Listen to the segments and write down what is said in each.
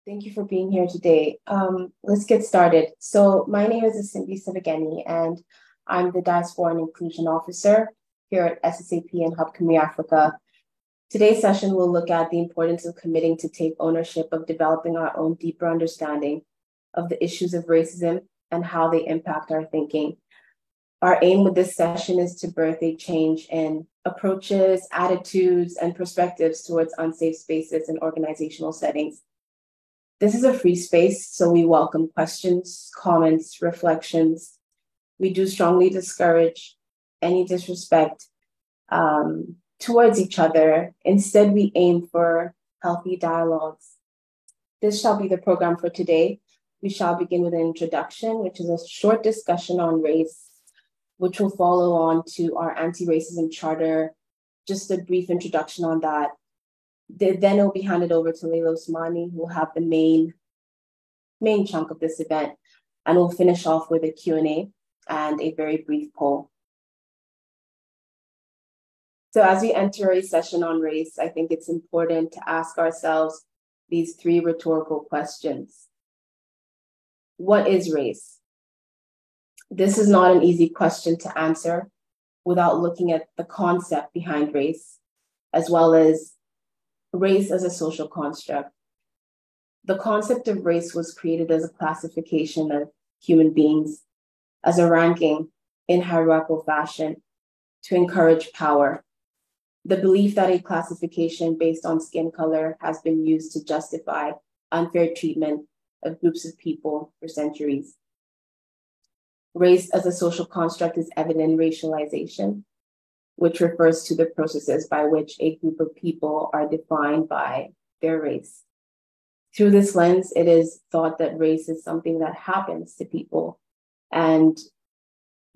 Thank you for being here today. Let's get started. So my name is Cindy Sivageni, and I'm the Diaspora and Inclusion Officer here at SSAP and Hub Khmer Africa. Today's session will look at the importance of committing to take ownership of developing our own deeper understanding of the issues of racism and how they impact our thinking. Our aim with this session is to birth a change in approaches, attitudes, and perspectives towards unsafe spaces and organizational settings. This is a free space, so we welcome questions, comments, reflections. We do strongly discourage any disrespect towards each other. Instead, we aim for healthy dialogues. This shall be the program for today. We shall begin with an introduction, which is a short discussion on race, which will follow on to our anti-racism charter, just a brief introduction on that. Then it'll be handed over to Leila Usmani, who will have the main chunk of this event, and we'll finish off with a Q&A and a very brief poll. So as we enter a session on race, I think it's important to ask ourselves these three rhetorical questions. What is race? This is not an easy question to answer without looking at the concept behind race, as well as race as a social construct. The concept of race was created as a classification of human beings, as a ranking in hierarchical fashion to encourage power. The belief that a classification based on skin color has been used to justify unfair treatment of groups of people for centuries. Race as a social construct is evident in racialization, which refers to the processes by which a group of people are defined by their race. Through this lens, it is thought that race is something that happens to people and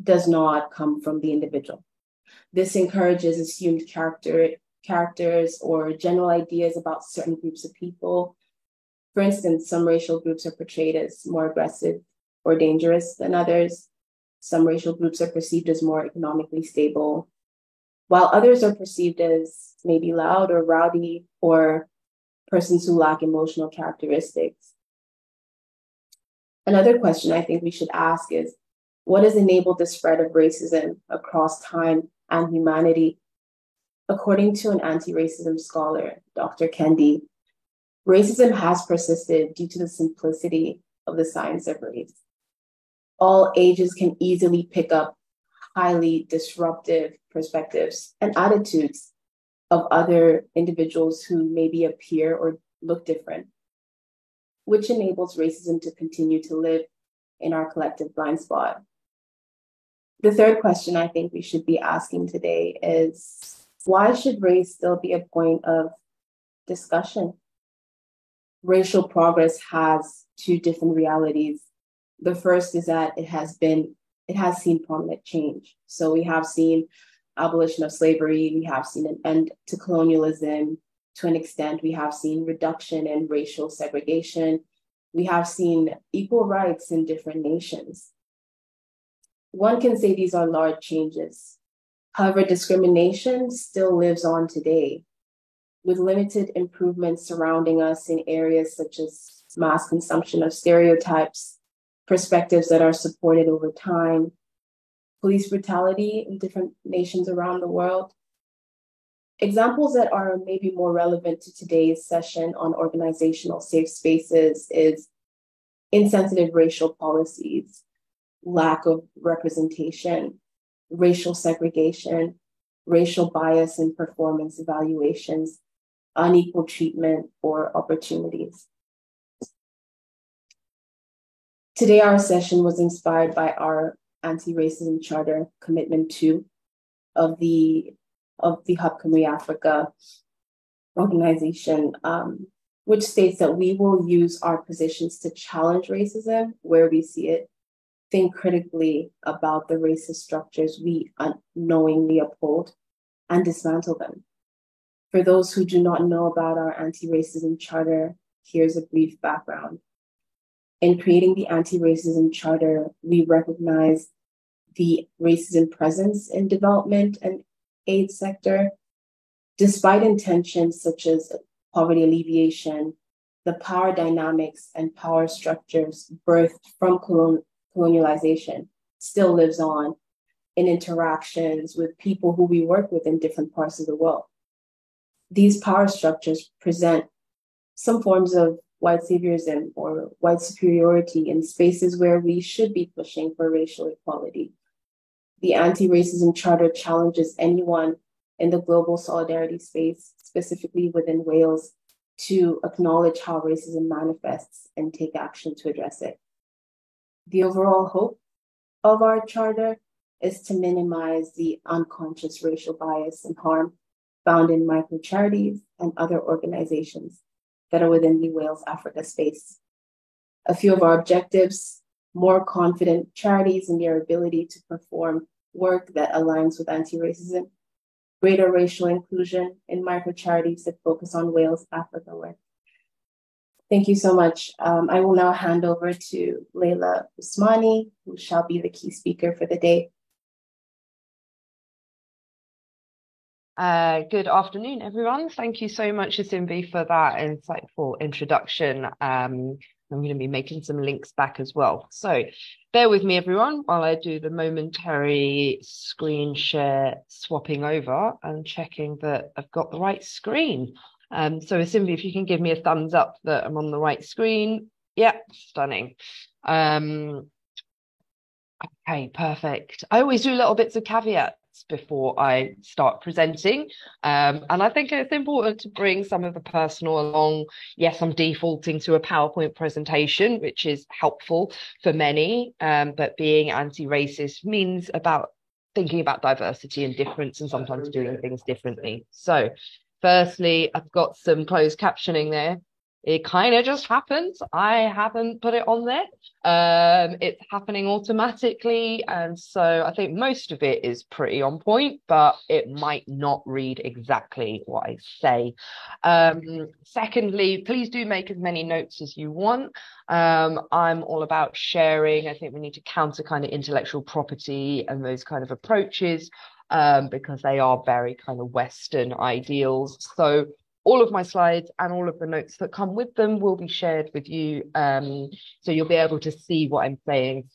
does not come from the individual. This encourages assumed characters or general ideas about certain groups of people. For instance, some racial groups are portrayed as more aggressive or dangerous than others. Some racial groups are perceived as more economically stable, while others are perceived as maybe loud or rowdy or persons who lack emotional characteristics. Another question I think we should ask is, what has enabled the spread of racism across time and humanity? According to an anti-racism scholar, Dr. Kendi, racism has persisted due to the simplicity of the science of race. All ages can easily pick up highly disruptive perspectives and attitudes of other individuals who maybe appear or look different, which enables racism to continue to live in our collective blind spot. The third question I think we should be asking today is, why should race still be a point of discussion? Racial progress has two different realities. The first is that it has seen prominent change. So we have seen abolition of slavery, we have seen an end to colonialism. To an extent, we have seen reduction in racial segregation. We have seen equal rights in different nations. One can say these are large changes. However, discrimination still lives on today, with limited improvements surrounding us in areas such as mass consumption of stereotypes, perspectives that are supported over time, police brutality in different nations around the world. Examples that are maybe more relevant to today's session on organizational safe spaces is insensitive racial policies, lack of representation, racial segregation, racial bias in performance evaluations, unequal treatment or opportunities. Today, our session was inspired by our Anti-Racism Charter Commitment 2 of the Hub Khmer Africa organization, which states that we will use our positions to challenge racism where we see it, think critically about the racist structures we unknowingly uphold, and dismantle them. For those who do not know about our Anti-Racism Charter, here's a brief background. In creating the Anti-Racism Charter, we recognize the racism presence in development and aid sector, despite intentions such as poverty alleviation, the power dynamics and power structures birthed from colonialization still lives on in interactions with people who we work with in different parts of the world. These power structures present some forms of white saviorism or white superiority in spaces where we should be pushing for racial equality. The Anti-Racism Charter challenges anyone in the global solidarity space, specifically within Wales, to acknowledge how racism manifests and take action to address it. The overall hope of our charter is to minimize the unconscious racial bias and harm found in micro-charities and other organizations that are within the Wales Africa space. A few of our objectives: more confident charities in their ability to perform work that aligns with anti-racism, greater racial inclusion in micro-charities that focus on Wales Africa work. Thank you so much. I will now hand over to Leila Usmani, who shall be the key speaker for the day. Good afternoon, everyone. Thank you so much, Asimbi, for that insightful introduction. I'm going to be making some links back as well. So bear with me, everyone, while I do the momentary screen share swapping over and checking that I've got the right screen. So Asimbi, if you can give me a thumbs up that I'm on the right screen. Yeah, stunning. Okay, perfect. I always do little bits of caveats before I start presenting. And I think it's important to bring some of the personal along. Yes, I'm defaulting to a PowerPoint presentation, which is helpful for many, but being anti-racist means about thinking about diversity and difference and sometimes doing things differently. So firstly, I've got some closed captioning there. It kind of just happens. I haven't put it on there. It's happening automatically. And so I think most of it is pretty on point, but it might not read exactly what I say. Secondly, please do make as many notes as you want. I'm all about sharing. I think we need to counter kind of intellectual property and those kind of approaches because they are very kind of Western ideals. So all of my slides and all of the notes that come with them will be shared with you, so you'll be able to see what I'm saying.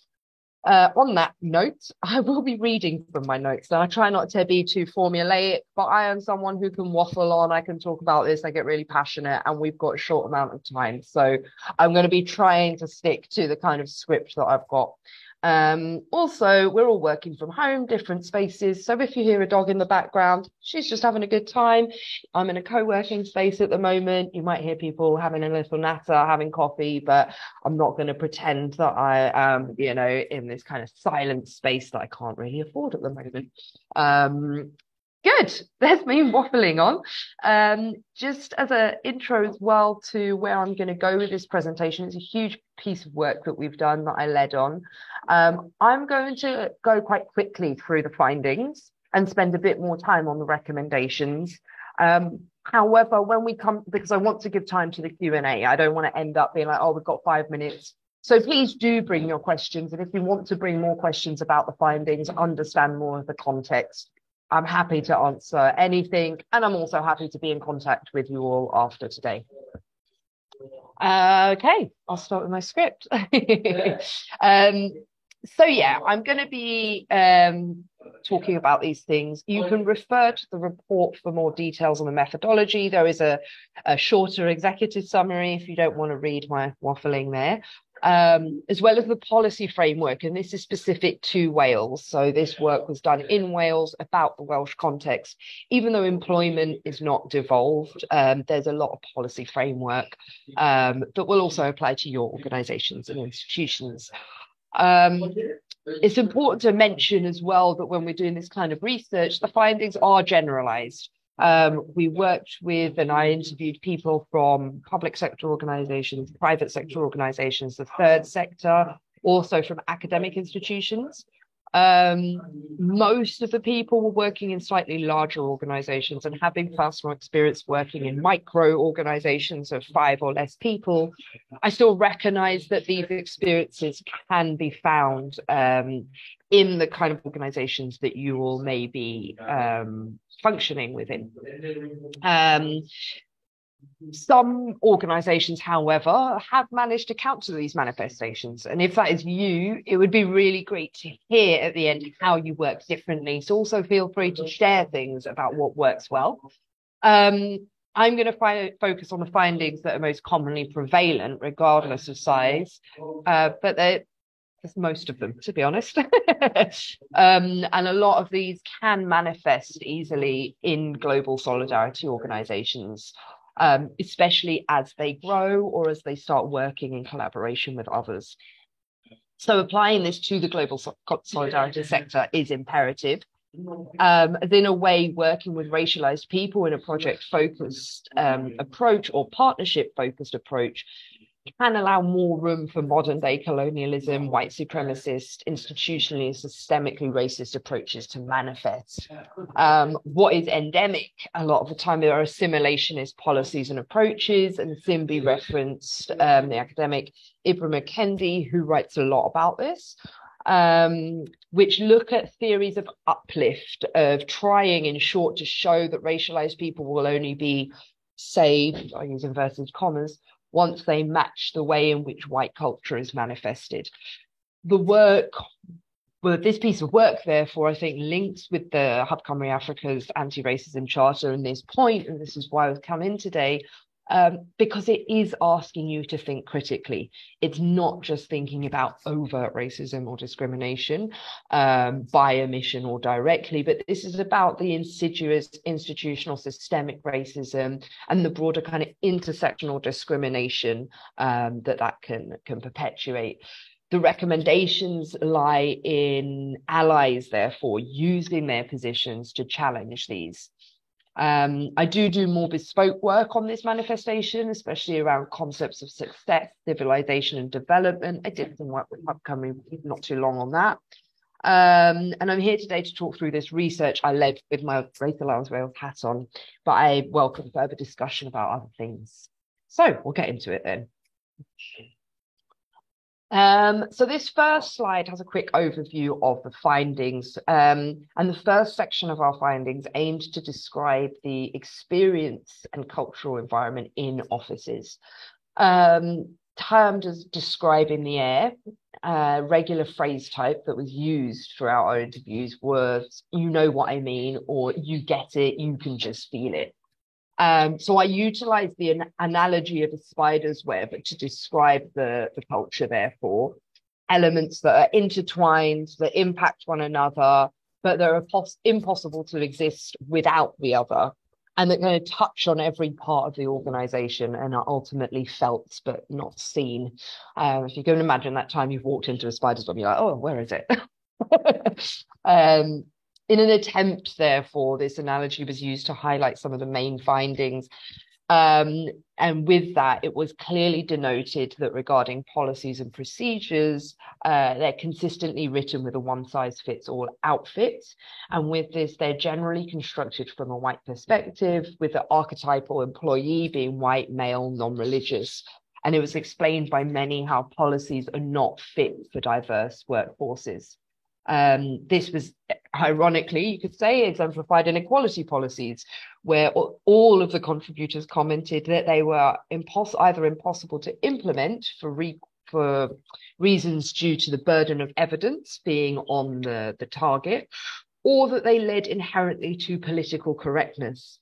On that note, I will be reading from my notes. Now, I try not to be too formulaic, but I am someone who can waffle on. I can talk about this. I get really passionate, and we've got a short amount of time. So I'm going to be trying to stick to the kind of script that I've got. Also, we're all working from home, different spaces. So if you hear a dog in the background, she's just having a good time. I'm in a co-working space at the moment. You might hear people having a little natter, having coffee, but I'm not going to pretend that I am, in this kind of silent space that I can't really afford at the moment. Good, there's me waffling on. Just as an intro as well to where I'm going to go with this presentation, it's a huge piece of work that we've done that I led on. I'm going to go quite quickly through the findings and spend a bit more time on the recommendations. However, when we come, because I want to give time to the Q&A, I don't want to end up being like, oh, we've got 5 minutes. So please do bring your questions. And if you want to bring more questions about the findings, understand more of the context, I'm happy to answer anything, and I'm also happy to be in contact with you all after today. Okay, I'll start with my script. So yeah, I'm going to be talking about these things. You can refer to the report for more details on the methodology. There is a shorter executive summary if you don't want to read my waffling there. As well as the policy framework, and this is specific to Wales. So this work was done in Wales about the Welsh context. Even though employment is not devolved, there's a lot of policy framework that will also apply to your organisations and institutions. It's important to mention as well that when we're doing this kind of research, the findings are generalised. We worked with and I interviewed people from public sector organisations, private sector organisations, the third sector, also from academic institutions. Most of the people were working in slightly larger organisations and having personal experience working in micro organisations of 5 or less people. I still recognise that these experiences can be found in the kind of organisations that you all may be functioning within. Some organisations, however, have managed to counter these manifestations. And if that is you, it would be really great to hear at the end how you work differently. So also feel free to share things about what works well. I'm going to focus on the findings that are most commonly prevalent, regardless of size, but there's most of them, to be honest. And a lot of these can manifest easily in global solidarity organizations, especially as they grow or as they start working in collaboration with others. So applying this to the global solidarity sector is imperative. As in a way, working with racialized people in a project-focused approach or partnership-focused approach can allow more room for modern-day colonialism, white supremacist, institutionally and systemically racist approaches to manifest. What is endemic a lot of the time, there are assimilationist policies and approaches, and Simbi referenced the academic Ibram X. Kendi, who writes a lot about this, which look at theories of uplift, of trying, in short, to show that racialized people will only be saved, I use inverted commas, once they match the way in which white culture is manifested. This piece of work, therefore, I think links with the Hub Cymru Africa's anti-racism charter and this point, and this is why I've come in today, because it is asking you to think critically. It's not just thinking about overt racism or discrimination by omission or directly, but this is about the insidious institutional systemic racism and the broader kind of intersectional discrimination that can perpetuate. The recommendations lie in allies, therefore, using their positions to challenge these. I do more bespoke work on this manifestation, especially around concepts of success, civilization, and development. I did some work with Hub Cymru not too long on that. And I'm here today to talk through this research I led with my Race Alliance Wales hat on, but I welcome further discussion about other things. So we'll get into it then. So this first slide has a quick overview of the findings, and the first section of our findings aimed to describe the experience and cultural environment in offices. Termed as describing the air, regular phrase type that was used throughout our interviews was, you know what I mean, or you get it, you can just feel it. So I utilized the analogy of a spider's web to describe the culture, therefore, elements that are intertwined, that impact one another, but that are impossible to exist without the other, and that kind of touch on every part of the organization and are ultimately felt but not seen. If you can imagine that time you've walked into a spider's web, you're like, oh, where is it? In an attempt, therefore, this analogy was used to highlight some of the main findings. And with that, it was clearly denoted that regarding policies and procedures, they're consistently written with a one-size-fits-all outfit. And with this, they're generally constructed from a white perspective, with the archetypal employee being white, male, non-religious. And it was explained by many how policies are not fit for diverse workforces. This was, ironically, you could say, exemplified in equality policies, where all of the contributors commented that they were either impossible to implement for reasons due to the burden of evidence being on the target, or that they led inherently to political correctness.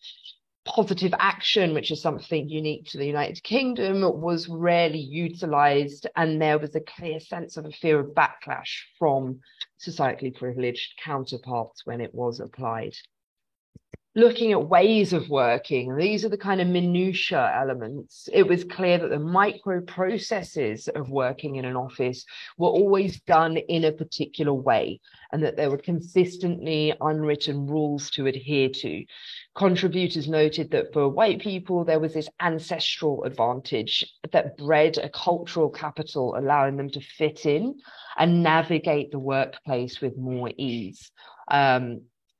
Positive action, which is something unique to the United Kingdom, was rarely utilised, and there was a clear sense of a fear of backlash from societally privileged counterparts when it was applied. Looking at ways of working, these are the kind of minutiae elements. It was clear that the micro processes of working in an office were always done in a particular way, and that there were consistently unwritten rules to adhere to. Contributors noted that for white people, there was this ancestral advantage that bred a cultural capital, allowing them to fit in and navigate the workplace with more ease,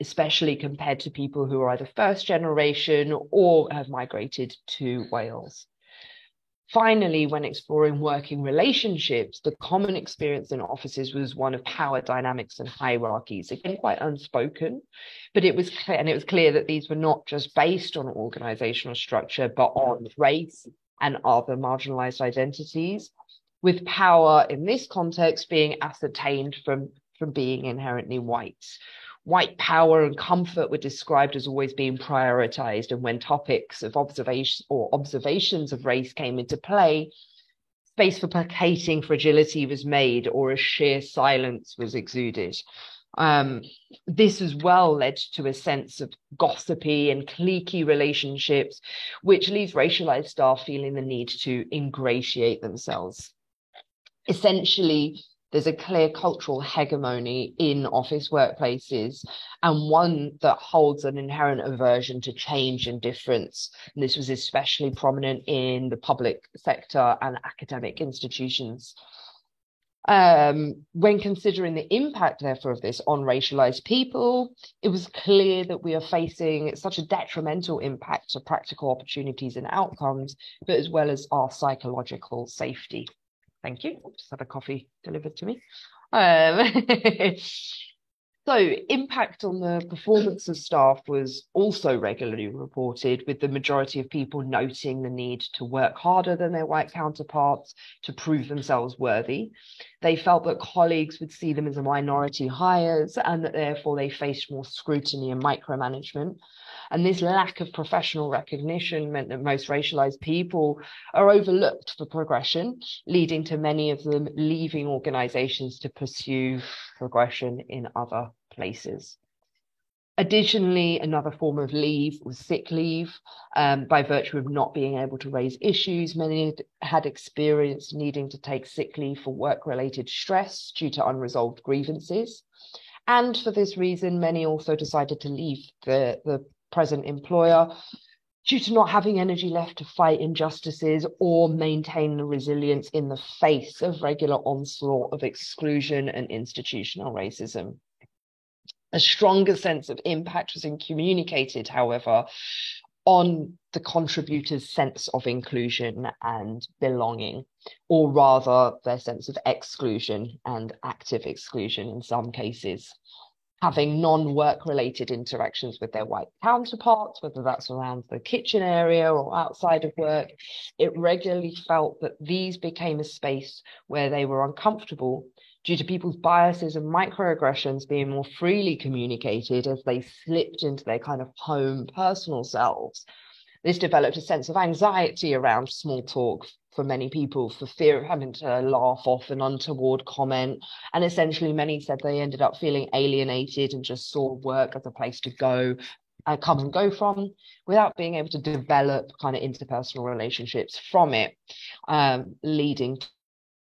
especially compared to people who are either first generation or have migrated to Wales. Finally, when exploring working relationships, the common experience in offices was one of power dynamics and hierarchies, again, quite unspoken, but it was clear that these were not just based on organizational structure, but on race and other marginalized identities, with power in this context being ascertained from being inherently white. White power and comfort were described as always being prioritized, and when topics of observation or observations of race came into play, space for placating fragility was made, or a sheer silence was exuded. This as well led to a sense of gossipy and cliquey relationships, which leaves racialized staff feeling the need to ingratiate themselves. Essentially, there's a clear cultural hegemony in office workplaces, and one that holds an inherent aversion to change and difference. And this was especially prominent in the public sector and academic institutions. When considering the impact, therefore, of this on racialized people, it was clear that we are facing such a detrimental impact to practical opportunities and outcomes, but as well as our psychological safety. Thank you. Just had a coffee delivered to me. So impact on the performance of staff was also regularly reported, with the majority of people noting the need to work harder than their white counterparts to prove themselves worthy. They felt that colleagues would see them as a minority hires, and that therefore they faced more scrutiny and micromanagement. And this lack of professional recognition meant that most racialized people are overlooked for progression, leading to many of them leaving organizations to pursue progression in other places. Additionally, another form of leave was sick leave. By virtue of not being able to raise issues, many had experienced needing to take sick leave for work-related stress due to unresolved grievances. And for this reason, many also decided to leave the present employer due to not having energy left to fight injustices or maintain the resilience in the face of regular onslaught of exclusion and institutional racism. A stronger sense of impact was communicated, however, on the contributors' sense of inclusion and belonging, or rather their sense of exclusion and active exclusion in some cases. Having non-work related interactions with their white counterparts, whether that's around the kitchen area or outside of work, it regularly felt that these became a space where they were uncomfortable due to people's biases and microaggressions being more freely communicated as they slipped into their kind of home personal selves. This developed a sense of anxiety around small talk for many people, for fear of having to laugh off an untoward comment. And essentially, many said they ended up feeling alienated and just saw work as a place to go, come and go from, without being able to develop kind of interpersonal relationships from it, leading to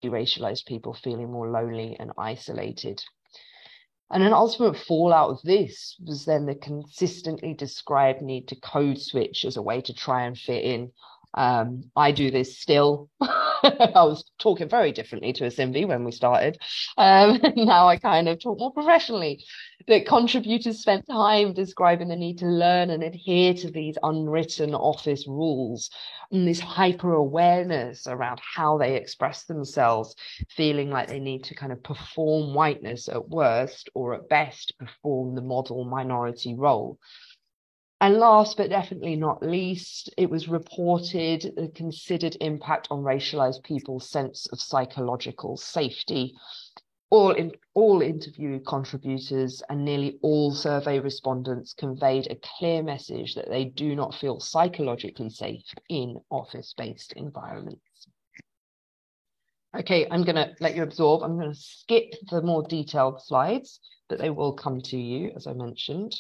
racialized people feeling more lonely and isolated. And an ultimate fallout of this was then the consistently described need to code switch as a way to try and fit in. I do this still. I was talking very differently to Asimbi when we started. Now I kind of talk more professionally. That contributors spent time describing the need to learn and adhere to these unwritten office rules, and this hyper awareness around how they express themselves, feeling like they need to kind of perform whiteness at worst, or at best perform the model minority role. And last but definitely not least, it was reported a considered impact on racialized people's sense of psychological safety. All interview contributors and nearly all survey respondents conveyed a clear message that they do not feel psychologically safe in office-based environments. Okay, I'm going to let you absorb. I'm going to skip the more detailed slides, but they will come to you, as I mentioned.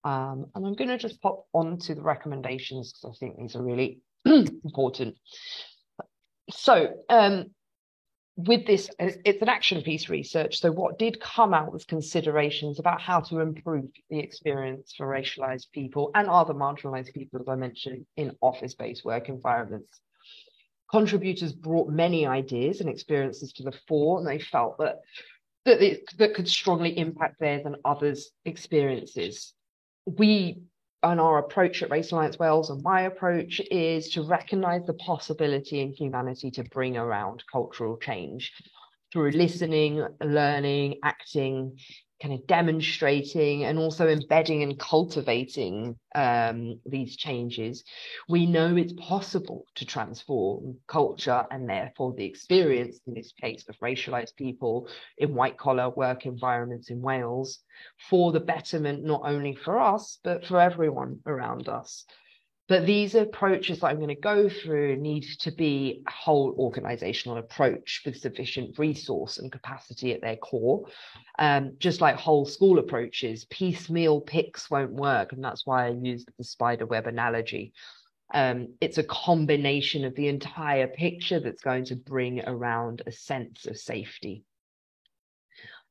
And I'm going to just pop onto the recommendations because I think these are really important. So with this, it's an action piece research. So what did come out was considerations about how to improve the experience for racialized people and other marginalized people, as I mentioned, in office-based work environments. Contributors brought many ideas and experiences to the fore, and they felt that could strongly impact theirs and others' experiences. We our approach at Race Alliance Wales, and my approach, is to recognise the possibility in humanity to bring around cultural change through listening, learning, acting, kind of demonstrating, and also embedding and cultivating these changes. We know it's possible to transform culture, and therefore the experience, in this case of racialized people in white collar work environments in Wales, for the betterment, not only for us, but for everyone around us. But these approaches that I'm going to go through need to be a whole organizational approach with sufficient resource and capacity at their core. Just like whole school approaches, piecemeal picks won't work. And that's why I used the spider web analogy. It's a combination of the entire picture that's going to bring around a sense of safety.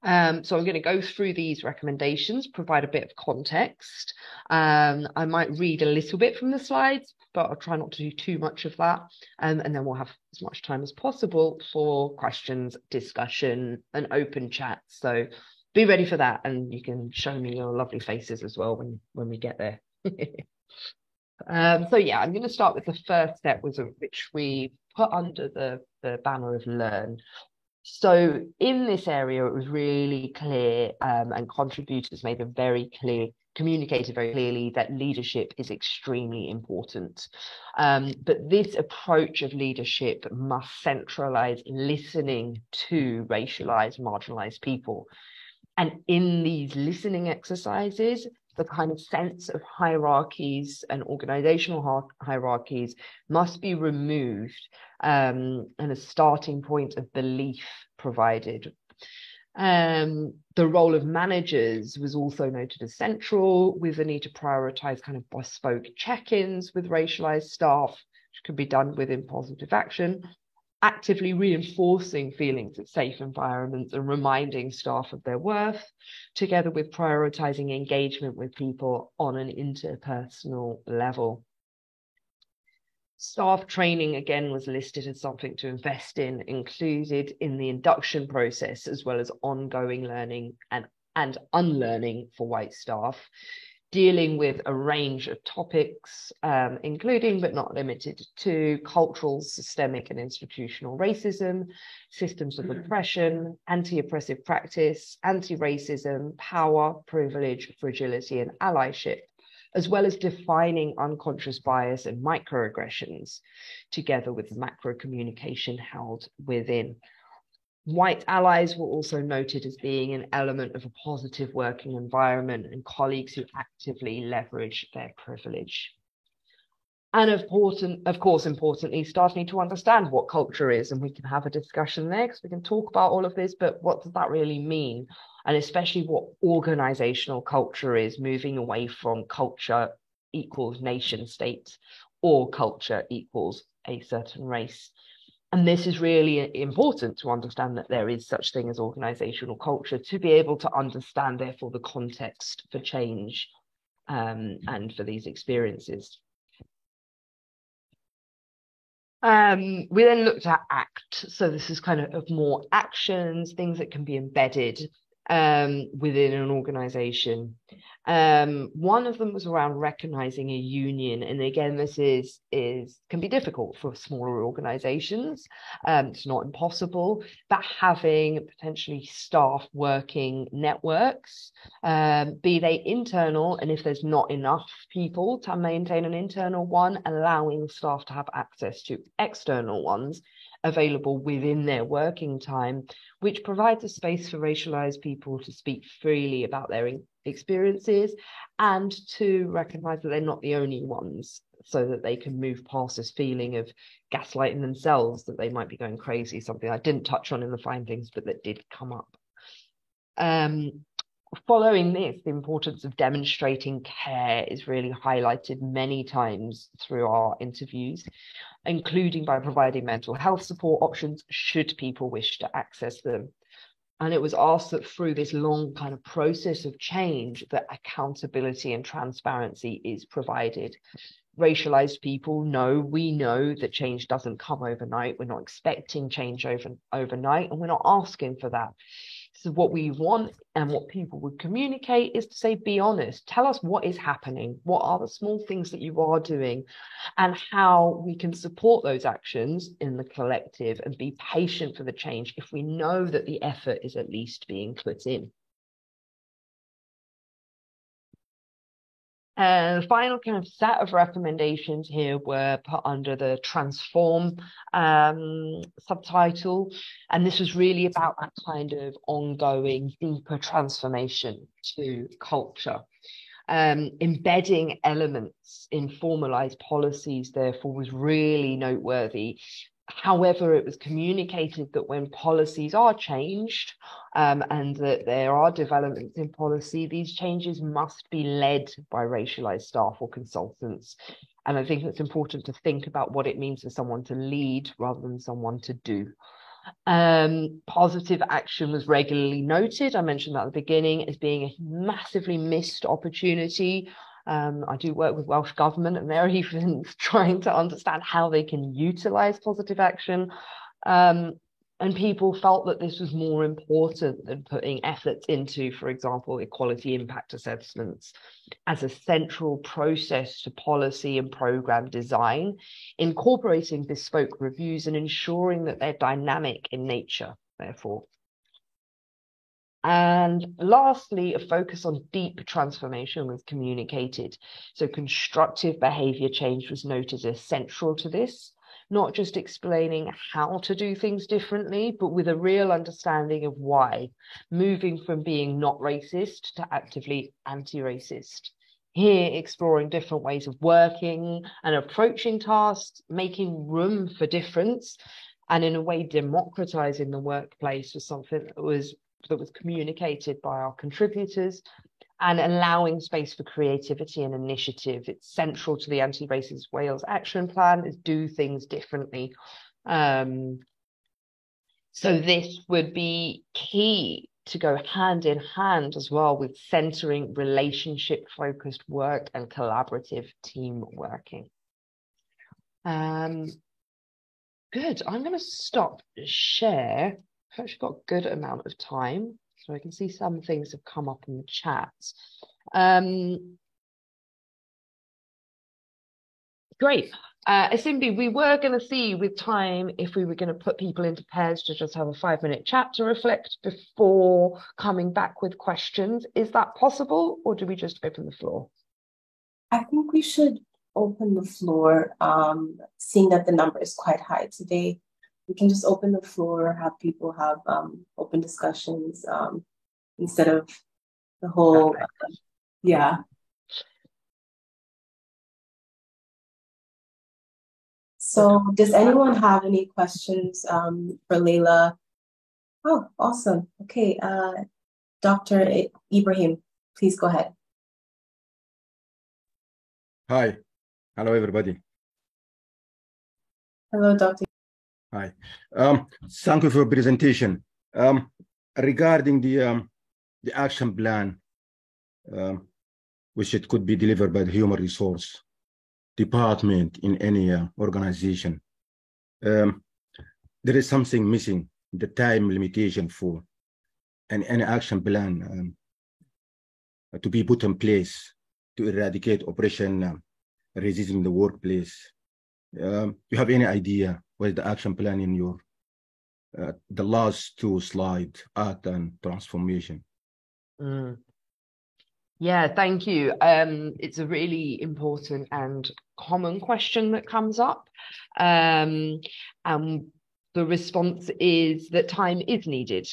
So I'm going to go through these recommendations, provide a bit of context. I might read a little bit from the slides, but I'll try not to do too much of that. And then we'll have as much time as possible for questions, discussion, and open chat. So be ready for that. And you can show me your lovely faces as well when we get there. So yeah, I'm going to start with the first step, which we put under the banner of learn. So in this area, it was really clear, and contributors communicated very clearly that leadership is extremely important. But this approach of leadership must centralize listening to racialized, marginalized people. And in these listening exercises, the kind of sense of hierarchies and organizational hierarchies must be removed, and a starting point of belief provided. The role of managers was also noted as central, with the need to prioritize kind of bespoke check-ins with racialized staff, which could be done within positive action, actively reinforcing feelings of safe environments and reminding staff of their worth, together with prioritizing engagement with people on an interpersonal level. Staff training, again, was listed as something to invest in, included in the induction process, as well as ongoing learning and unlearning for white staff, dealing with a range of topics, including but not limited to cultural, systemic and institutional racism, systems of oppression, anti-oppressive practice, anti-racism, power, privilege, fragility and allyship, as well as defining unconscious bias and microaggressions, together with macro communication held within. White allies were also noted as being an element of a positive working environment and colleagues who actively leverage their privilege. And of course, importantly, starting to understand what culture is, and we can have a discussion there because we can talk about all of this, but what does that really mean? And especially what organizational culture is, moving away from culture equals nation state or culture equals a certain race. And this is really important to understand that there is such thing as organizational culture, to be able to understand, therefore, the context for change and for these experiences. We then looked at ACT. So this is kind of more actions, things that can be embedded within an organization. One of them was around recognizing a union, and again, this can be difficult for smaller organizations. It's not impossible, but having potentially staff working networks, be they internal, and if there's not enough people to maintain an internal one, allowing staff to have access to external ones available within their working time, which provides a space for racialized people to speak freely about their experiences and to recognize that they're not the only ones, so that they can move past this feeling of gaslighting themselves, that they might be going crazy, something I didn't touch on in the findings, but that did come up. Following this, the importance of demonstrating care is really highlighted many times through our interviews, including by providing mental health support options should people wish to access them. And it was asked that through this long kind of process of change, that accountability and transparency is provided. Racialized people we know that change doesn't come overnight. We're not expecting change overnight, and we're not asking for that. So what we want and what people would communicate is to say, be honest, tell us what is happening, what are the small things that you are doing, and how we can support those actions in the collective and be patient for the change if we know that the effort is at least being put in. And the final kind of set of recommendations here were put under the transform subtitle. And this was really about that kind of ongoing, deeper transformation to culture. Embedding elements in formalized policies, therefore, was really noteworthy. However, it was communicated that when policies are changed and that there are developments in policy, these changes must be led by racialized staff or consultants. And I think it's important to think about what it means for someone to lead rather than someone to do. Positive action was regularly noted. I mentioned that at the beginning as being a massively missed opportunity. I do work with Welsh Government, and they're even trying to understand how they can utilize positive action. And people felt that this was more important than putting efforts into, for example, equality impact assessments as a central process to policy and program design, incorporating bespoke reviews and ensuring that they're dynamic in nature, therefore. And lastly, a focus on deep transformation was communicated. So constructive behavior change was noted as central to this, not just explaining how to do things differently, but with a real understanding of why, moving from being not racist to actively anti-racist. Here, exploring different ways of working and approaching tasks, making room for difference, and in a way democratizing the workplace was something that was communicated by our contributors, and allowing space for creativity and initiative. It's central to the Anti-Racist Wales Action Plan, is do things differently. So this would be key to go hand in hand as well with centering relationship-focused work and collaborative team working. Good, I'm going to stop share. I've actually got a good amount of time, so I can see some things have come up in the chat. Great. Asimbi, we were going to see with time if we were going to put people into pairs to just have a 5-minute chat to reflect before coming back with questions. Is that possible, or do we just open the floor? I think we should open the floor, seeing that the number is quite high today. We can just open the floor, have people have open discussions instead of the whole, yeah. So does anyone have any questions for Layla? Oh, awesome. Okay, Dr. Ibrahim, please go ahead. Hi. Hello, everybody. Hello, Dr. Hi. Thank you for your presentation. Regarding the action plan, which it could be delivered by the human resource department in any organization, there is something missing, the time limitation for any action plan to be put in place to eradicate oppression, racism in the workplace. Do you have any idea what is the action plan in your the last 2 slides, art and transformation? Yeah, thank you. It's a really important and common question that comes up. And the response is that time is needed.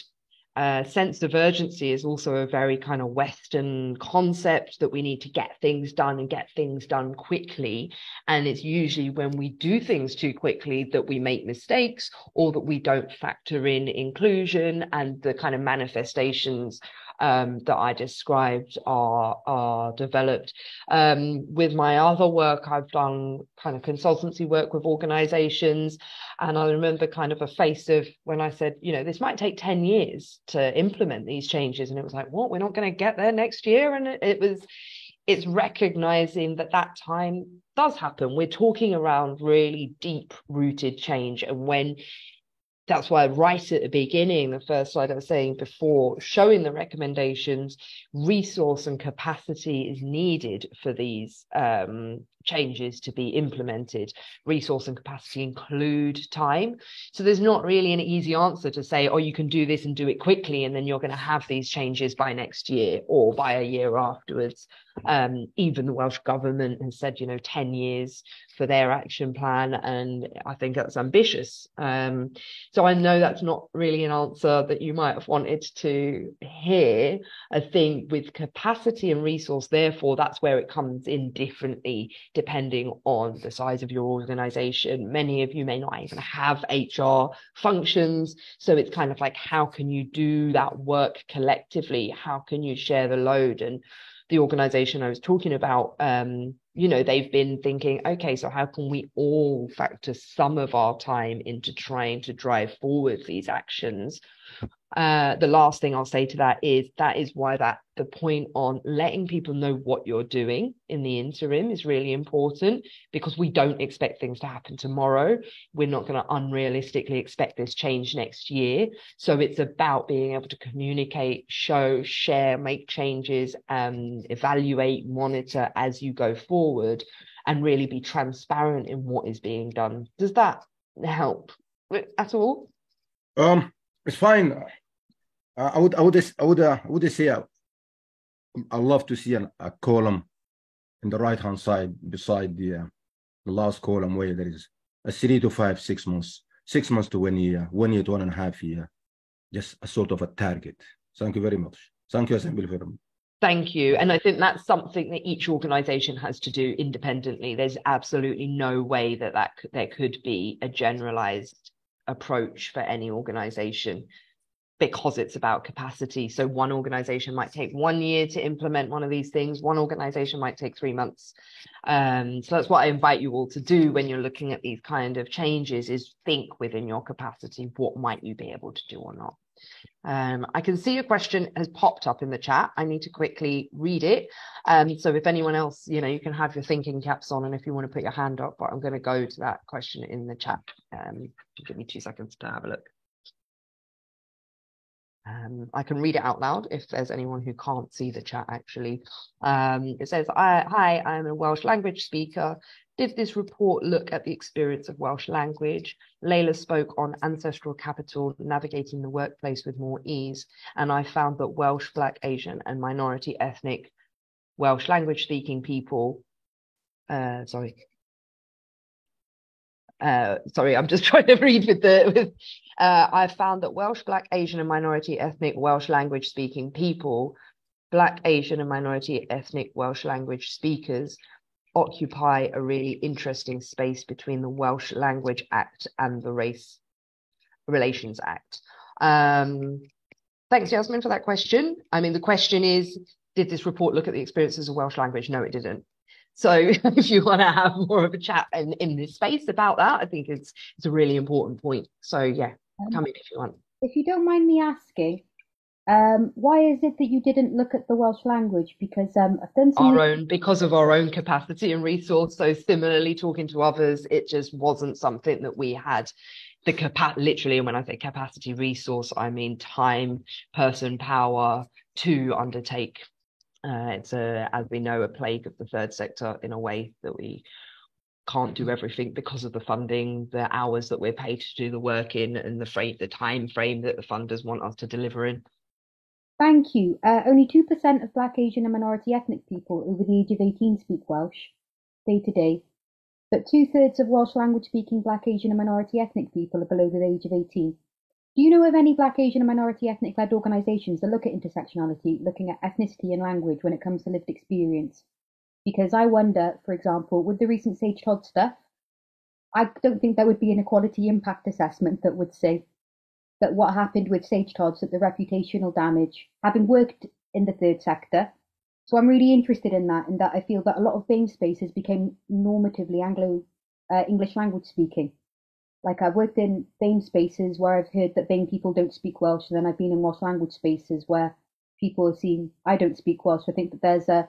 Sense of urgency is also a very kind of Western concept that we need to get things done and get things done quickly. And it's usually when we do things too quickly that we make mistakes, or that we don't factor in inclusion and the kind of manifestations that I described are developed. With my other work, I've done kind of consultancy work with organizations. And I remember kind of a face of when I said, you know, this might take 10 years to implement these changes. And it was like, what, we're not going to get there next year? And it's recognizing that that time does happen. We're talking around really deep rooted change. And when that's why right at the beginning, the first slide I was saying before, showing the recommendations, resource and capacity is needed for these changes to be implemented. Resource and capacity include time. So there's not really an easy answer to say, oh, you can do this and do it quickly, and then you're going to have these changes by next year or by a year afterwards. Even the Welsh government has said, 10 years for their action plan, and I think that's ambitious. So I know that's not really an answer that you might have wanted to hear. I think with capacity and resource, therefore, that's where it comes in differently depending on the size of your organization. Many of you may not even have HR functions. So it's kind of like, how can you do that work collectively? How can you share the load? And the organization I was talking about, they've been thinking, okay, so how can we all factor some of our time into trying to drive forward these actions? The last thing I'll say to that is why the point on letting people know what you're doing in the interim is really important, because we don't expect things to happen tomorrow. We're not going to unrealistically expect this change next year. So it's about being able to communicate, show, share, make changes, evaluate, monitor as you go forward, and really be transparent in what is being done. Does that help at all? It's fine. I would say I love to see a column in the right hand side beside the last column where there is a 3 to 5, 6 months, 6 months to 1 year, 1 year to 1.5 years, just a sort of a target. Thank you very much. Thank you, Assembly, very much. Thank you. And I think that's something that each organization has to do independently. There's absolutely no way that there could be a generalized approach for any organization, because it's about capacity. So one organization might take 1 year to implement one of these things. One organization might take 3 months. So that's what I invite you all to do when you're looking at these kind of changes, is think within your capacity, what might you be able to do or not? I can see a question has popped up in the chat. I need to quickly read it. So if anyone else, you can have your thinking caps on, and if you want to put your hand up, but I'm going to go to that question in the chat. Give me 2 seconds to have a look. I can read it out loud if there's anyone who can't see the chat, actually. It says, hi, I'm a Welsh language speaker. Did this report look at the experience of Welsh language? Layla spoke on ancestral capital, navigating the workplace with more ease. And I found that Welsh, Black, Asian, and minority ethnic Welsh language speaking people, sorry, I'm just trying to read I found that Welsh, Black, Asian, and minority ethnic Welsh language speaking people, Black, Asian, and minority ethnic Welsh language speakers occupy a really interesting space between the Welsh Language Act and the Race Relations Act. Thanks, Yasmin, for that question. I mean, the question is, did this report look at the experiences of Welsh language? No, it didn't. So if you want to have more of a chat in this space about that, I think it's a really important point. So yeah, come in if you want. If you don't mind me asking, why is it that you didn't look at the Welsh language? Because I've done some because of our own capacity and resource. So similarly, talking to others, it just wasn't something that we had the literally. And when I say capacity resource, I mean time, person, power to undertake. It's as we know, a plague of the third sector in a way that we can't do everything because of the funding, the hours that we're paid to do the work in, and the time frame that the funders want us to deliver in. Thank you. Only 2% of Black, Asian, and minority ethnic people over the age of 18 speak Welsh day to day, but 2/3 of Welsh language speaking Black, Asian, and minority ethnic people are below the age of 18. Do you know of any Black, Asian, and minority ethnic-led organisations that look at intersectionality, looking at ethnicity and language when it comes to lived experience? Because I wonder, for example, with the recent Sage Todd stuff, I don't think there would be an equality impact assessment that would say that what happened with Sage Todd's, that the reputational damage, having worked in the third sector. So I'm really interested in that I feel that a lot of BAME spaces became normatively English language speaking. Like I've worked in BAME spaces where I've heard that BAME people don't speak Welsh, and then I've been in Welsh language spaces where people are seeing I don't speak Welsh. So I think that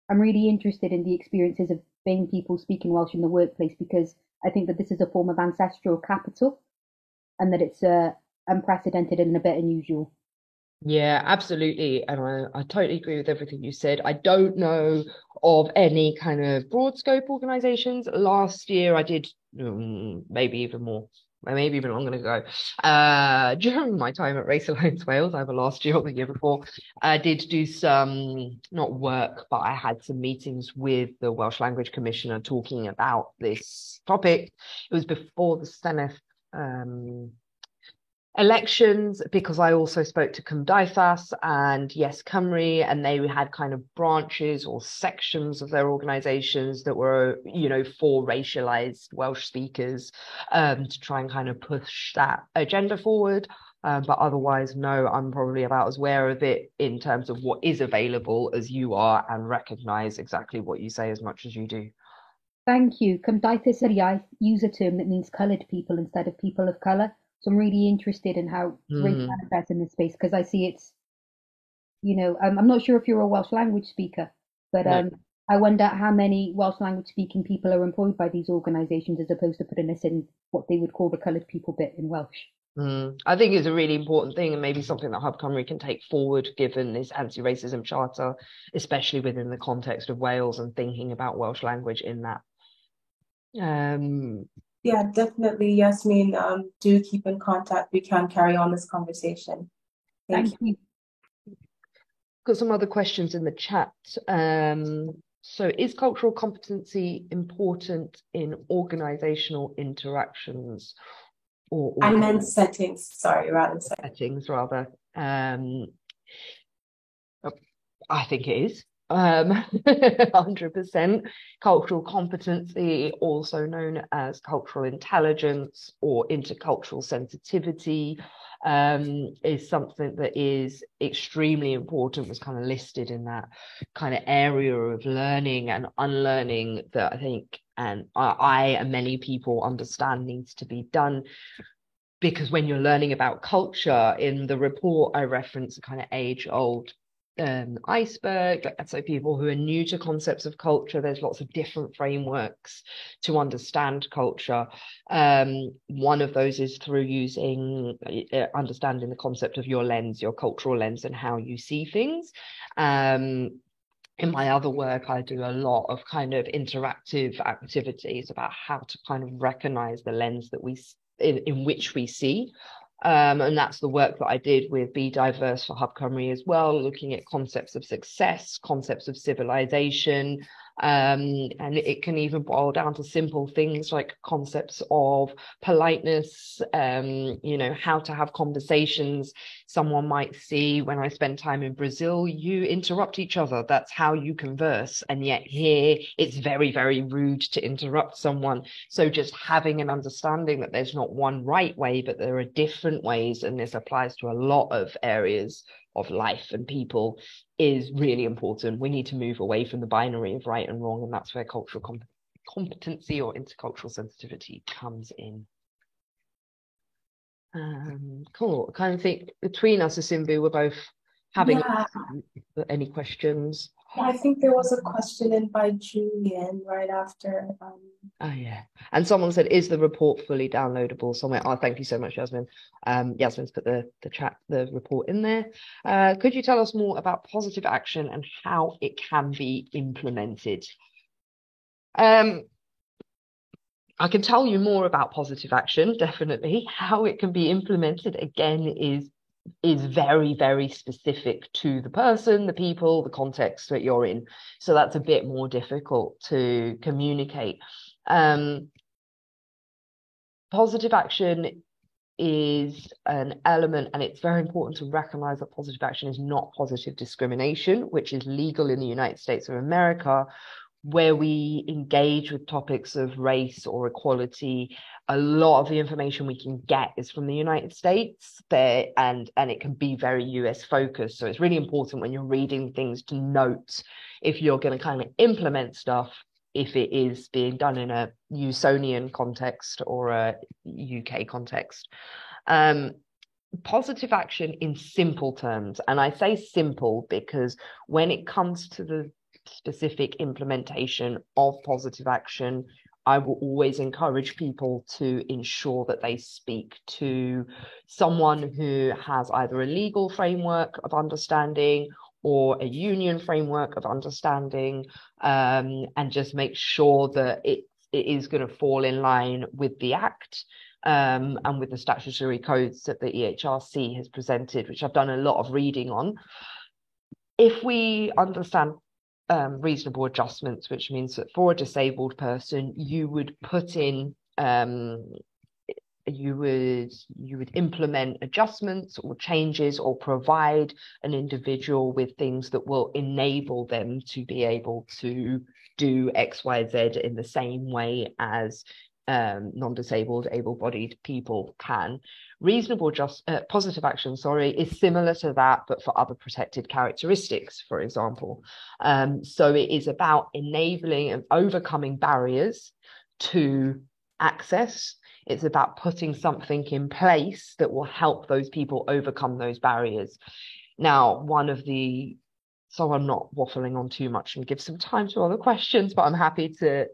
I'm really interested in the experiences of BAME people speaking Welsh in the workplace, because I think that this is a form of ancestral capital. and that it's unprecedented and a bit unusual. Yeah, absolutely. And I totally agree with everything you said. I don't know of any kind of broad scope organizations. Last year I did maybe even more, maybe even longer ago. During my time at Race Alliance Wales, either last year or the year before, I did do some, not work, but I had some meetings with the Welsh Language Commissioner talking about this topic. It was before the Senedd elections, because I also spoke to Cymdeithas and Yes Cymru, and they had kind of branches or sections of their organizations that were, you know, for racialized Welsh speakers, to try and kind of push that agenda forward. But otherwise, no, I'm probably about as aware of it in terms of what is available as you are, and recognize exactly what you say as much as you do. Thank you. Cymdeithas yr Iaith use a term that means coloured people instead of people of colour. So I'm really interested in how race manifests in this space, because I see it's, you know, I'm not sure if you're a Welsh language speaker, but No. I wonder how many Welsh language speaking people are employed by these organisations, as opposed to putting us in what they would call the coloured people bit in Welsh. I think it's a really important thing, and maybe something that Hub Cymru can take forward, given this anti-racism charter, especially within the context of Wales and thinking about Welsh language in that. Yeah, definitely, Yasmin. Do keep in contact. We can carry on this conversation. Thank you. Got some other questions in the chat. So is cultural competency important in organizational interactions? I meant settings, sorry, rather settings rather. I think it is. 100%. Cultural competency, also known as cultural intelligence or intercultural sensitivity, is something that is extremely important, was kind of listed in that kind of area of learning and unlearning that I think, and I and many people understand, needs to be done. Because when you're learning about culture, in the report I reference a kind of age-old iceberg. So people who are new to concepts of culture, there's lots of different frameworks to understand culture. One of those is through using understanding the concept of your lens, your cultural lens, and how you see things. In my other work, I do a lot of kind of interactive activities about how to kind of recognize the lens that we in which we see. And that's the work that I did with Be Diverse for Hub Cymru as well, looking at concepts of success, concepts of civilization, and it can even boil down to simple things like concepts of politeness, you know, how to have conversations. Someone might see, when I spend time in Brazil, you interrupt each other. That's how you converse. And yet here, it's very, very rude to interrupt someone. So just having an understanding that there's not one right way, but there are different ways, and this applies to a lot of areas of life and people, is really important. We need to move away from the binary of right and wrong, and that's where cultural competency or intercultural sensitivity comes in. Cool. I kind of think between us, Asimbu, we're both having any questions. I think there was a question in by Julian right after. Oh yeah, and someone said, "Is the report fully downloadable somewhere?" Oh, thank you so much, Yasmin. Yasmin's put the report in there. Could you tell us more about positive action and how it can be implemented? I can tell you more about positive action, definitely. How it can be implemented, again, is very, very specific to the person, the people, the context that you're in. So that's a bit more difficult to communicate. Positive action is an element, and it's very important to recognize that positive action is not positive discrimination, which is legal in the United States of America, where we engage with topics of race or equality. A lot of the information we can get is from the United States there, and it can be very US focused. So it's really important when you're reading things to note if you're going to kind of implement stuff, if it is being done in a Usonian context or a UK context. Positive action in simple terms, and I say simple because when it comes to the specific implementation of positive action, I will always encourage people to ensure that they speak to someone who has either a legal framework of understanding or a union framework of understanding, and just make sure that it is going to fall in line with the Act, and with the statutory codes that the EHRC has presented, which I've done a lot of reading on. If we understand reasonable adjustments, which means that for a disabled person, you would put in, you would implement adjustments or changes or provide an individual with things that will enable them to be able to do X, Y, Z in the same way as non-disabled, able-bodied people can. Reasonable positive action, is similar to that, but for other protected characteristics, for example. So it is about enabling and overcoming barriers to access. It's about putting something in place that will help those people overcome those barriers. Now, so I'm not waffling on too much and give some time to other questions, but I'm happy for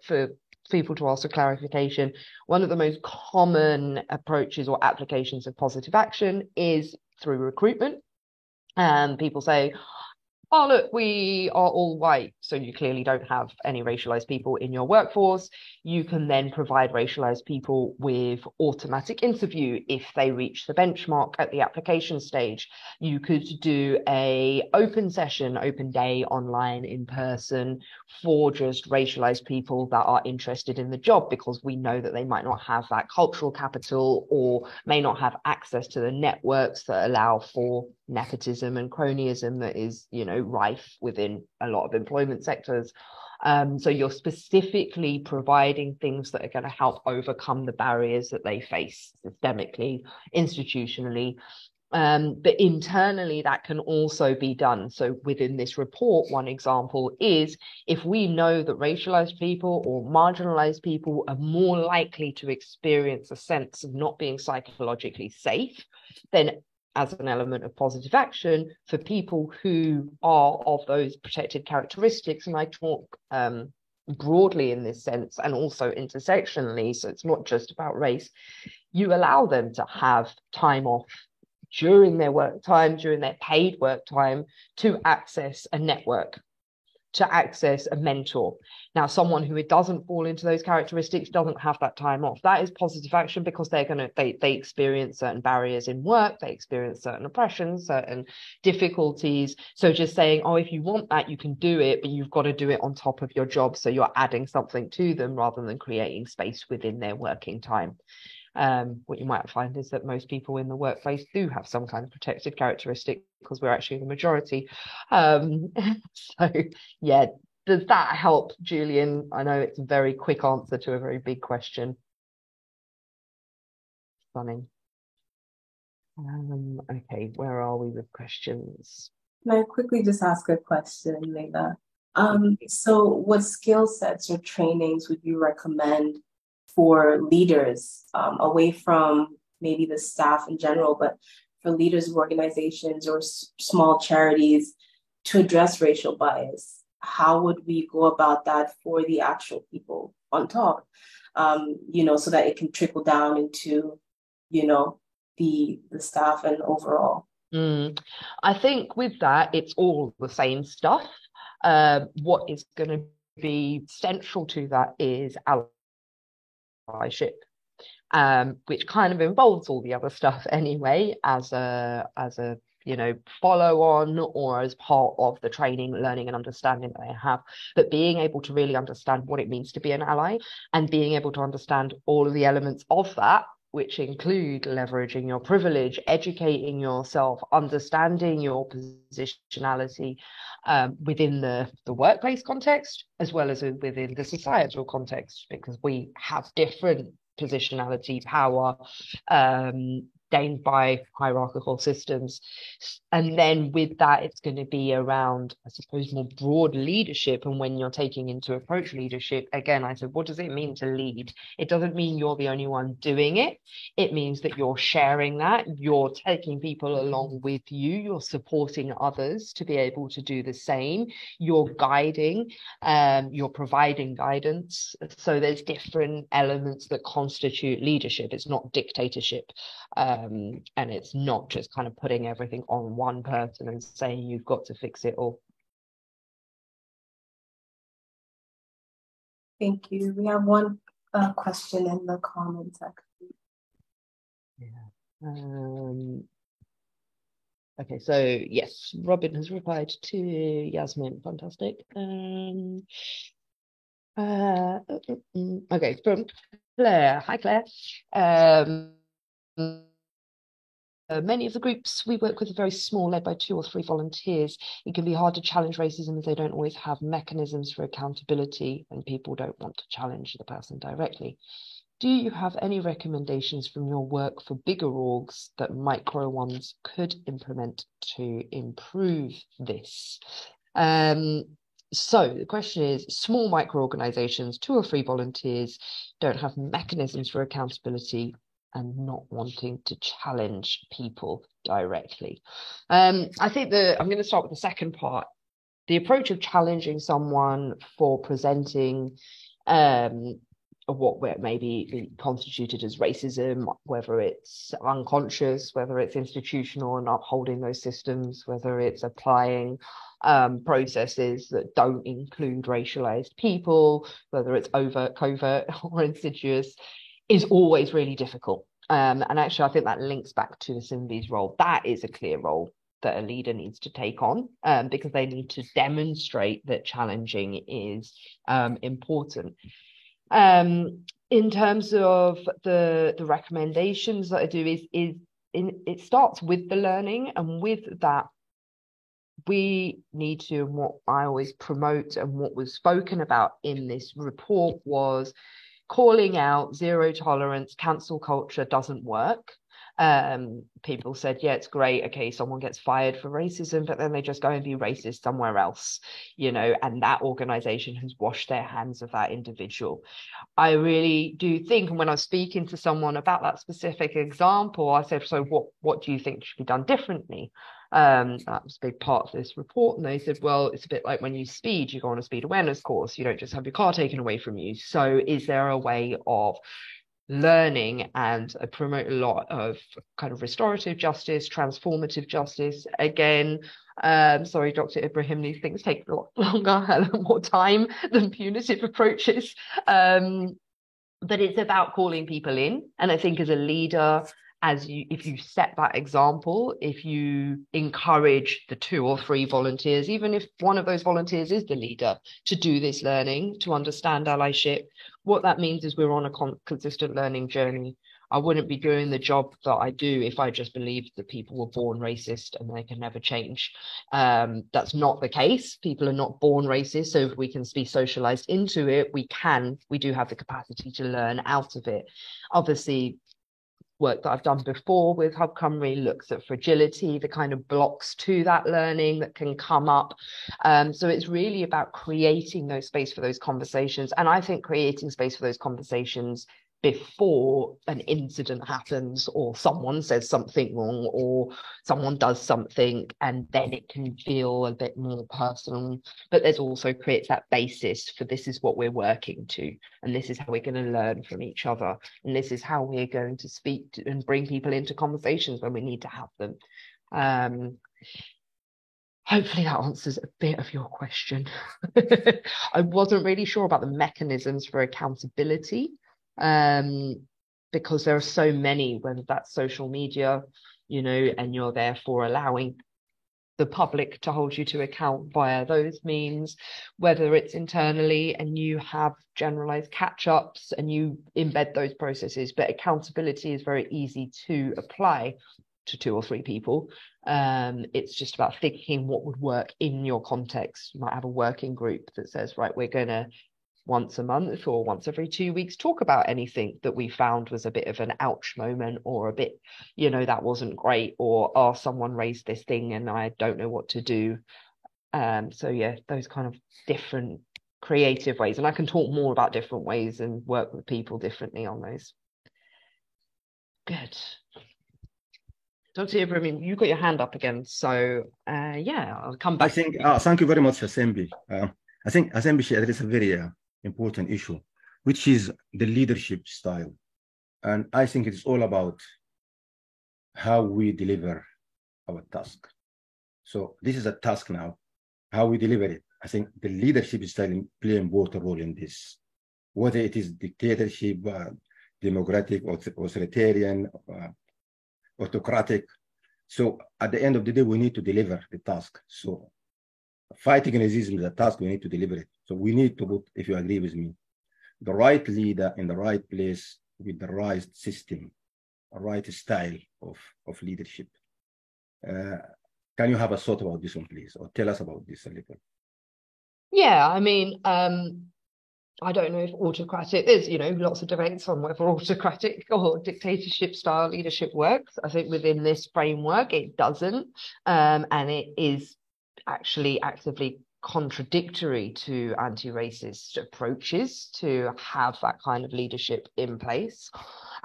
people to ask for clarification. One of the most common approaches or applications of positive action is through recruitment. And people say, oh, look, we are all white, so you clearly don't have any racialized people in your workforce. You can then provide racialized people with automatic interview if they reach the benchmark at the application stage. You could do a open session, open day, online, in person, for just racialized people that are interested in the job, because we know that they might not have that cultural capital or may not have access to the networks that allow for nepotism and cronyism that is, rife within a lot of employment sectors. So you're specifically providing things that are going to help overcome the barriers that they face systemically, institutionally. But internally, that can also be done. So within this report, one example is, if we know that racialized people or marginalized people are more likely to experience a sense of not being psychologically safe, then as an element of positive action for people who are of those protected characteristics, and I talk broadly in this sense and also intersectionally, so it's not just about race, you allow them to have time off during their work time, during their paid work time, to access a network, to access a mentor. Now, someone who doesn't fall into those characteristics doesn't have that time off. That is positive action, because they experience certain barriers in work, they experience certain oppressions, certain difficulties. So just saying, oh, if you want that, you can do it, but you've got to do it on top of your job. So you're adding something to them rather than creating space within their working time. What you might find is that most people in the workplace do have some kind of protected characteristic, because we're actually the majority. So yeah, does that help, Julian? I know it's a very quick answer to a very big question. Funny. Okay, where are we with questions? Can I quickly just ask a question, Leila? So what skill sets or trainings would you recommend for leaders, away from maybe the staff in general, but for leaders of organizations or small charities, to address racial bias? How would we go about that for the actual people on top, so that it can trickle down into, the staff and overall? I think with that, it's all the same stuff. What is going to be central to that is allyship, which kind of involves all the other stuff anyway, as a follow on or as part of the training, learning and understanding that they have. But being able to really understand what it means to be an ally, and being able to understand all of the elements of that, which include leveraging your privilege, educating yourself, understanding your positionality within the workplace context, as well as within the societal context, because we have different positionality, power, sustained by hierarchical systems. And then with that, it's going to be around, I suppose, more broad leadership. And when you're taking into approach leadership, again, I said, what does it mean to lead? It doesn't mean you're the only one doing it. It means that you're sharing that, you're taking people along with you, you're supporting others to be able to do the same, you're guiding, you're providing guidance. So there's different elements that constitute leadership. It's not dictatorship, and it's not just kind of putting everything on one person and saying you've got to fix it all. Thank you. We have one question in the comment section. Yeah. Okay, so yes, Robin has replied to Yasmin. Fantastic. Okay, from Claire. Hi, Claire. Many of the groups we work with are very small, led by 2 or 3 volunteers. It can be hard to challenge racism as they don't always have mechanisms for accountability and people don't want to challenge the person directly. Do you have any recommendations from your work for bigger orgs that micro ones could implement to improve this? So the question is, small micro organizations, 2 or 3 volunteers, don't have mechanisms for accountability and not wanting to challenge people directly. I think I'm going to start with the second part. The approach of challenging someone for presenting what may be constituted as racism, whether it's unconscious, whether it's institutional and upholding those systems, whether it's applying processes that don't include racialized people, whether it's overt, covert or insidious, is always really difficult. And actually, I think that links back to the Simbi's role. That is a clear role that a leader needs to take on, because they need to demonstrate that challenging is important. In terms of the recommendations that I do it starts with the learning, and with that we need to, what I always promote and what was spoken about in this report was calling out zero tolerance. Cancel culture doesn't work. People said, yeah, it's great, okay, someone gets fired for racism, but then they just go and be racist somewhere else, and that organization has washed their hands of that individual. I really do think, and when I was speaking to someone about that specific example, I said, so what do you think should be done differently? That was a big part of this report, and they said, well, it's a bit like when you speed, you go on a speed awareness course, you don't just have your car taken away from you. So is there a way of learning, and I promote a lot of kind of restorative justice, transformative justice. Again, sorry, Dr. Ibrahim, these things take a lot longer and more time than punitive approaches. But it's about calling people in. And I think as a leader, if you set that example, if you encourage the 2 or 3 volunteers, even if one of those volunteers is the leader, to do this learning, to understand allyship, what that means is we're on a consistent learning journey. I wouldn't be doing the job that I do if I just believed that people were born racist and they can never change. That's not the case. People are not born racist. So if we can be socialized into it, we do have the capacity to learn out of it. Obviously, work that I've done before with Hub Cymru looks at fragility, the kind of blocks to that learning that can come up. So it's really about creating no space for those conversations. And I think creating space for those conversations before an incident happens, or someone says something wrong, or someone does something, and then it can feel a bit more personal. But there's also creates that basis for, this is what we're working to, and this is how we're going to learn from each other, and this is how we're going to speak to and bring people into conversations when we need to have them. Hopefully that answers a bit of your question. I wasn't really sure about the mechanisms for accountability, because there are so many, whether that's social media, and you're therefore allowing the public to hold you to account via those means, whether it's internally and you have generalized catch-ups and you embed those processes. But accountability is very easy to apply to 2 or 3 people. It's just about thinking what would work in your context. You might have a working group that says, right, we're going to once a month or once every 2 weeks, talk about anything that we found was a bit of an ouch moment, or a bit, that wasn't great, or someone raised this thing and I don't know what to do. So yeah, those kind of different creative ways, and I can talk more about different ways and work with people differently on those. Good. Dr. Ibrahim, you got your hand up again, so yeah, I'll come back. I think thank you very much, Asembi. I think Asembi shared is a very important issue, which is the leadership style, and I think it's all about how we deliver our task. So this is a task now, how we deliver it. I think the leadership style play an important role in this, whether it is dictatorship, democratic, authoritarian, autocratic. So at the end of the day, we need to deliver the task. So fighting racism is a task, we need to deliver it. So we need to put, if you agree with me, the right leader in the right place with the right system, a right style of leadership. Can you have a thought about this one, please? Or tell us about this a little. Yeah, I mean, I don't know if autocratic, there's, lots of debates on whether autocratic or dictatorship style leadership works. I think within this framework, it doesn't. And it is actually actively contradictory to anti-racist approaches to have that kind of leadership in place.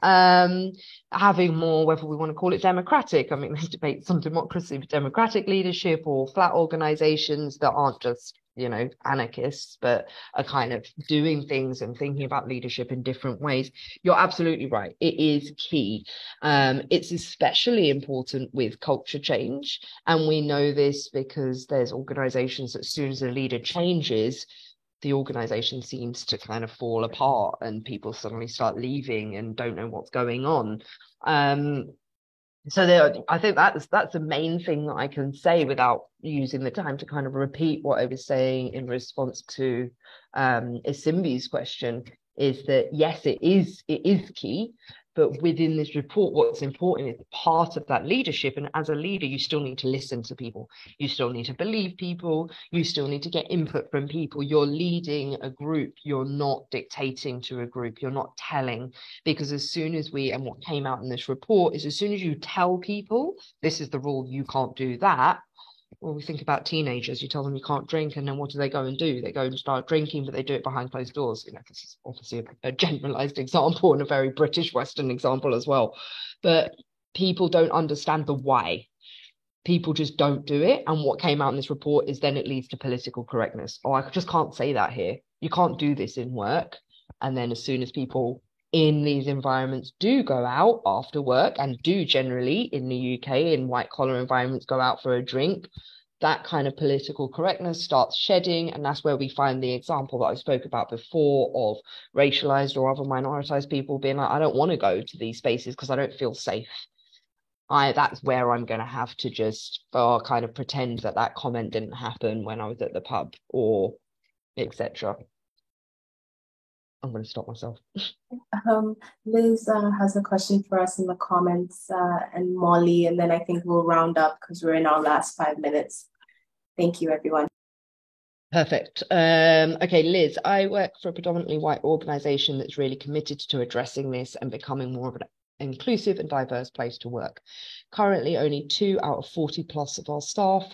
Having more, whether we want to call it democratic, I mean, there's debates on democracy, democratic leadership, or flat organizations that aren't just anarchists, but are kind of doing things and thinking about leadership in different ways. You're absolutely right. It is key. It's especially important with culture change. And we know this because there's organizations that as soon as a leader changes, the organization seems to kind of fall apart and people suddenly start leaving and don't know what's going on. So I think that's the main thing that I can say without using the time to kind of repeat what I was saying in response to Isimbi's question, is that yes, it is key, but within this report, what's important is part of that leadership. And as a leader, you still need to listen to people. You still need to believe people. You still need to get input from people. You're leading a group. You're not dictating to a group. You're not telling. Because as soon as and what came out in this report is, as soon as you tell people, this is the rule, you can't do that. Well, we think about teenagers, you tell them you can't drink, and then what do? They go and start drinking, but they do it behind closed doors. This is obviously a generalized example and a very British Western example as well. But people don't understand the why. People just don't do it. And what came out in this report is then it leads to political correctness. Oh, I just can't say that here. You can't do this in work. And then as soon as people in these environments do go out after work, and do generally in the UK in white collar environments go out for a drink, that kind of political correctness starts shedding. And that's where we find the example that I spoke about before of racialized or other minoritized people being like, I don't want to go to these spaces because I don't feel safe. That's where I'm going to have to just kind of pretend that comment didn't happen when I was at the pub, or etc. I'm going to stop myself. Liz has a question for us in the comments, and Molly, and then I think we'll round up because we're in our last 5 minutes. Thank you, everyone. Perfect. Okay, Liz, I work for a predominantly white organization that's really committed to addressing this and becoming more of an inclusive and diverse place to work. Currently, only 2 out of 40 plus of our staff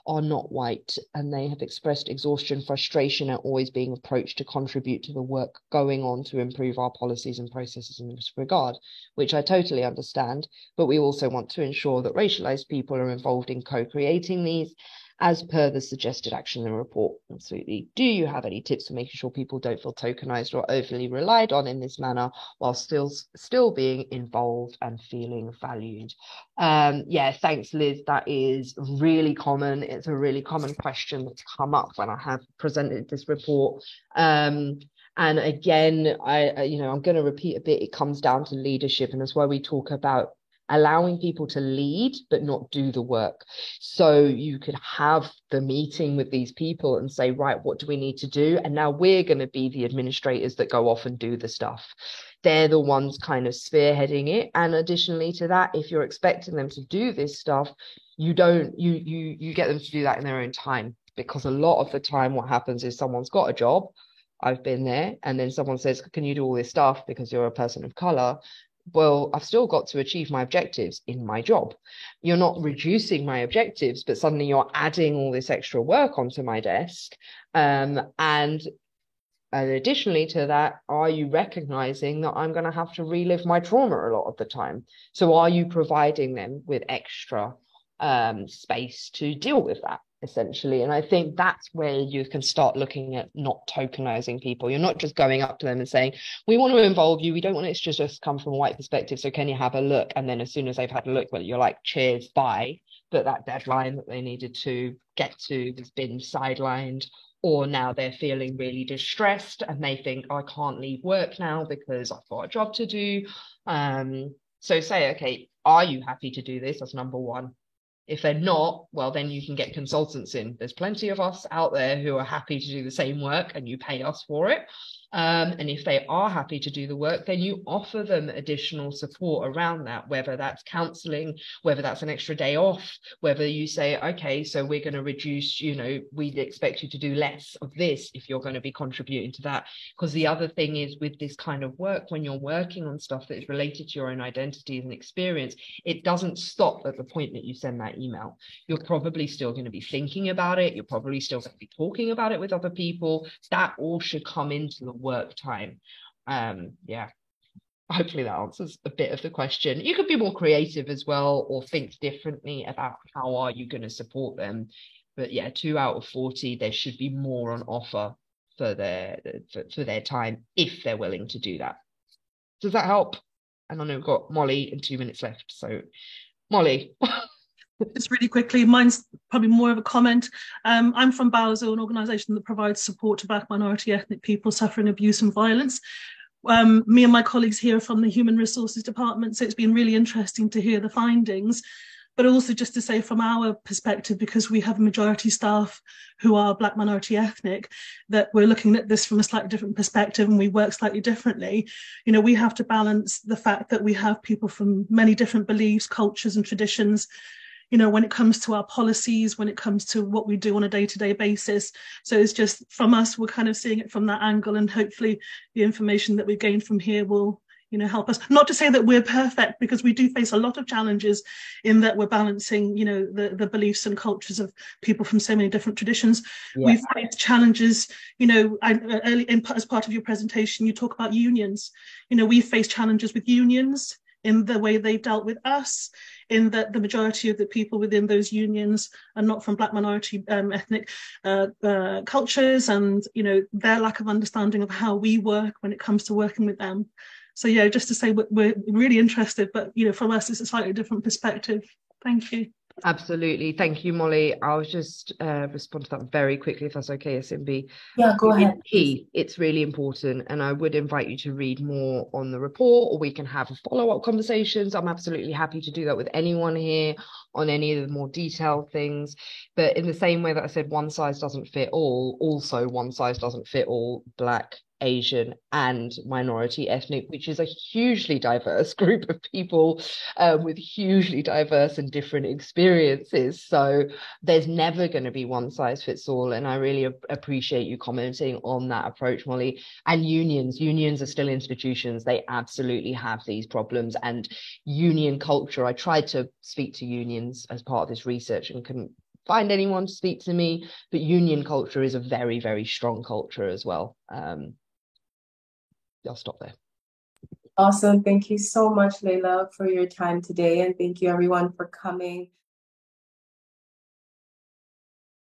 are not white, and they have expressed exhaustion, frustration at always being approached to contribute to the work going on to improve our policies and processes in this regard, which I totally understand, but we also want to ensure that racialized people are involved in co-creating these as per the suggested action in the report. Absolutely. Do you have any tips for making sure people don't feel tokenized or overly relied on in this manner while still being involved and feeling valued? Yeah, thanks, Liz. That is really common. It's a really common question that's come up when I have presented this report. And again, I'm going to repeat a bit. It comes down to leadership, and that's why we talk about allowing people to lead but not do the work. So you could have the meeting with these people and say, right, what do we need to do? And now we're going to be the administrators that go off and do the stuff. They're the ones kind of spearheading it. And additionally to that, if you're expecting them to do this stuff, you get them to do that in their own time, because a lot of the time what happens is someone's got a job, I've been there. And then someone says, can you do all this stuff because you're a person of color? Well, I've still got to achieve my objectives in my job. You're not reducing my objectives, but suddenly you're adding all this extra work onto my desk. And additionally to that, are you recognizing that I'm going to have to relive my trauma a lot of the time? So are you providing them with extra space to deal with that, essentially? And I think that's where you can start looking at not tokenizing people. You're not just going up to them and saying, we want to involve you. We don't want it to just come from a white perspective. So can you have a look? And then as soon as they've had a look, well, you're like, cheers, bye. But that deadline that they needed to get to has been sidelined. Or now they're feeling really distressed and they think, I can't leave work now because I've got a job to do. So say, okay, are you happy to do this? That's number one. If they're not, well, then you can get consultants in. There's plenty of us out there who are happy to do the same work and you pay us for it. And if they are happy to do the work, then you offer them additional support around that, whether that's counseling, whether that's an extra day off, whether you say, okay, so we're going to reduce, we'd expect you to do less of this if you're going to be contributing to that. Because the other thing is with this kind of work, when you're working on stuff that is related to your own identity and experience, it doesn't stop at the point that you send that email. You're probably still going to be thinking about it. You're probably still going to be talking about it with other people. That all should come into the work time. Hopefully that answers a bit of the question. You could be more creative as well, or think differently about how are you going to support them. But yeah, 2 out of 40, there should be more on offer for their time if they're willing to do that. Does that help? And I know we've got Molly and 2 minutes left. So Molly. Just really quickly, mine's probably more of a comment. I'm from Bowser, an organisation that provides support to Black minority ethnic people suffering abuse and violence. Me and my colleagues here are from the Human Resources Department, so it's been really interesting to hear the findings, but also just to say from our perspective, because we have majority staff who are Black minority ethnic, that we're looking at this from a slightly different perspective and we work slightly differently. We have to balance the fact that we have people from many different beliefs, cultures and traditions, when it comes to our policies, when it comes to what we do on a day-to-day basis. So it's just from us, we're kind of seeing it from that angle, and hopefully the information that we gain from here will, help us. Not to say that we're perfect, because we do face a lot of challenges in that we're balancing, the beliefs and cultures of people from so many different traditions. Yeah. We've faced challenges, as part of your presentation, you talk about unions. We've faced challenges with unions in the way they've dealt with us, in that the majority of the people within those unions are not from Black minority ethnic cultures, and their lack of understanding of how we work when it comes to working with them. So yeah, just to say we're really interested, but from us it's a slightly different perspective. Thank you. Absolutely. Thank you, Molly. I'll just respond to that very quickly, if that's okay, Asimbi. Yeah, go ahead. It's really important. And I would invite you to read more on the report, or we can have follow-up conversations. I'm absolutely happy to do that with anyone here on any of the more detailed things. But in the same way that I said one size doesn't fit all, also one size doesn't fit all Black, Asian and minority ethnic, which is a hugely diverse group of people with hugely diverse and different experiences. So there's never going to be one size fits all. And I really appreciate you commenting on that approach, Molly. And unions are still institutions. They absolutely have these problems. And union culture, I tried to speak to unions as part of this research and couldn't find anyone to speak to me, but union culture is a very, very strong culture as well. I'll stop there. Awesome. Thank you so much, Layla, for your time today. And thank you everyone for coming.